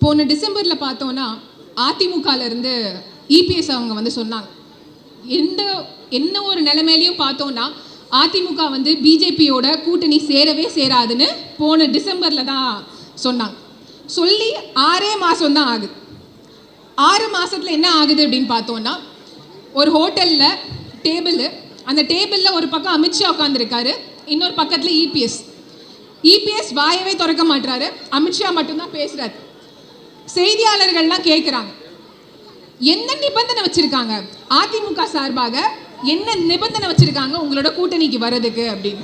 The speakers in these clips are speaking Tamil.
போன டிசம்பரில் பார்த்தோன்னா அதிமுகலேருந்து இபிஎஸ் அவங்க வந்து சொன்னாங்க, என்ன ஒரு நிலைமையிலையும் பார்த்தோன்னா அதிமுக வந்து பிஜேபியோட கூட்டணி சேரவே சேராதுன்னு போன டிசம்பரில் தான் சொன்னாங்க. சொல்லி 6 மாதம் தான் ஆகுது. 6 மாதத்தில் என்ன ஆகுது அப்படின்னு பார்த்தோன்னா, ஒரு ஹோட்டலில் டேபிள், அந்த டேபிளில் ஒரு பக்கம் அமித்ஷா உட்காந்துருக்காரு, இன்னொரு பக்கத்தில் இபிஎஸ் வாயவே திறக்க மாட்டுறாரு, அமித்ஷா மட்டும்தான் பேசுகிறாரு. செய்தியாளர்கள்லாம் கேட்குறாங்க, என்ன நிபந்தனை வச்சுருக்காங்க அதிமுக சார்பாக, என்ன நிபந்தனை வச்சுருக்காங்க உங்களோட கூட்டணிக்கு வர்றதுக்கு அப்படின்னு.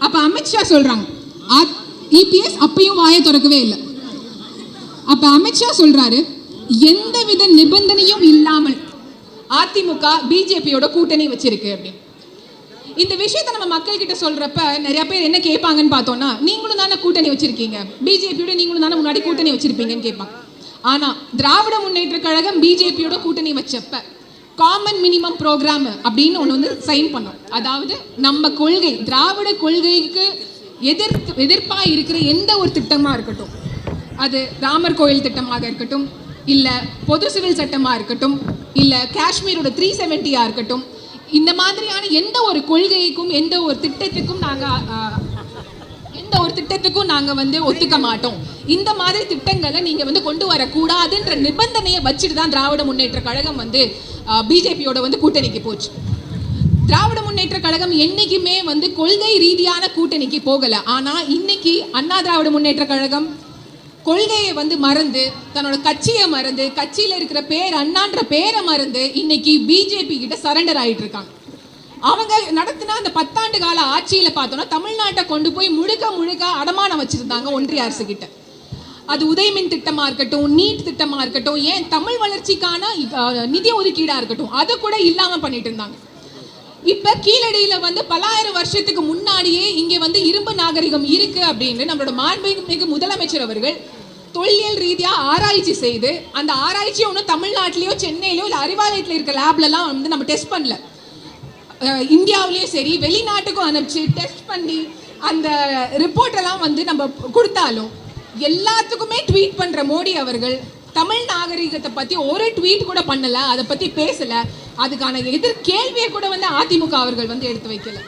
அப்போ அமித்ஷா சொல்கிறாங்க, இபிஎஸ் அப்பயும் வாயை திறக்கவே இல்லை. அப்போ அமித்ஷா சொல்கிறாரு, எந்த வித நிபந்தனையும் இல்லாமல் அதிமுக பிஜேபியோட கூட்டணி வச்சிருக்கு அப்படின்னு. இந்த விஷயத்தை நம்ம மக்கள் கிட்ட சொல்றப்ப நிறைய பேர் என்ன கேட்பாங்கன்னு பார்த்தோம்னா, நீங்களும் தானே கூட்டணி வச்சிருக்கீங்க, பிஜேபியோட நீங்களும் தானே முன்னாடி கூட்டணி வச்சிருப்பீங்கன்னு கேட்பாங்க. ஆனா திராவிட முன்னேற்ற கழகம் பிஜேபியோட கூட்டணி வச்சப்ப காமன் மினிமம் ப்ரோக்ராம் அப்படின்னு ஒன்று வந்து சைன் பண்ணோம். அதாவது நம்ம கொள்கை, திராவிட கொள்கைக்கு எதிர்ப்பாக இருக்கிற எந்த ஒரு திட்டமாக இருக்கட்டும், அது ராமர் கோயில் திட்டமாக இருக்கட்டும், இல்லை பொது சிவில் சட்டமாக இருக்கட்டும், இல்லை காஷ்மீரோட 370 இருக்கட்டும், இந்த மாதிரியான எந்த ஒரு கொள்கைக்கும் எந்த ஒரு திட்டத்துக்கும் நாங்கள் வந்து ஒத்துக்க மாட்டோம். இந்த மாதிரி திட்டங்களை நீங்கள் வந்து கொண்டு வரக்கூடாதுன்ற நிபந்தனையை வச்சுட்டு தான் திராவிட முன்னேற்ற கழகம் வந்து பிஜேபியோட வந்து கூட்டணிக்கு போச்சு. திராவிட முன்னேற்ற கழகம் என்னைக்குமே வந்து கொள்கை ரீதியான கூட்டணிக்கு போகலை. ஆனால் இன்னைக்கு அண்ணா திராவிட முன்னேற்ற கழகம் கொள்கையை வந்து மறந்து, தன்னோட கட்சியை மறந்து, கட்சியில் இருக்கிற பேர் அண்ணான்ற பேரை மறந்து இன்னைக்கு பிஜேபி கிட்ட சரண்டர் ஆகிட்டு இருக்காங்க. அவங்க நடத்தின அந்த 10 ஆண்டு கால ஆட்சியில் பார்த்தோன்னா தமிழ்நாட்டை கொண்டு போய் முழுக்க அடமானம் வச்சிருந்தாங்க ஒன்றிய அரசு கிட்ட. அது உதயமின் திட்டமாக இருக்கட்டும், நீட் திட்டமாக இருக்கட்டும், ஏன் தமிழ் வளர்ச்சிக்கான நிதி ஒதுக்கீடாக இருக்கட்டும், அதை கூட இல்லாமல் பண்ணிட்டு இருந்தாங்க. இப்போ கீழடியில் வந்து பல்லாயிரம் வருஷத்துக்கு முன்னாடியே இங்கே வந்து இரும்பு நாகரிகம் இருக்கு அப்படின்னு நம்மளோட மாண்புமிகு முதலமைச்சர் அவர்கள் தொல்லியல் ரீதியாக ஆராய்ச்சி செய்து, அந்த ஆராய்ச்சியை ஒன்றும் தமிழ்நாட்டிலேயோ சென்னையிலோ இல்லை அறிவாலயத்தில் இருக்க லேப்லலாம் வந்து நம்ம டெஸ்ட் பண்ணல, இந்தியாவிலேயும் சரி வெளிநாட்டுக்கும் அனுப்பிச்சு டெஸ்ட் பண்ணி அந்த ரிப்போர்ட்டெல்லாம் வந்து நம்ம கொடுத்தாலும் எல்லாத்துக்குமே ட்வீட் பண்ணுற மோடி அவர்கள் தமிழ் நாகரிகத்தை பற்றி ஒரு ட்வீட் கூட பண்ணலை, அதை பற்றி பேசலை, அதுக்கான எதிர் கேள்வியை கூட வந்து அதிமுக அவர்கள் வந்து எடுத்து வைக்கல.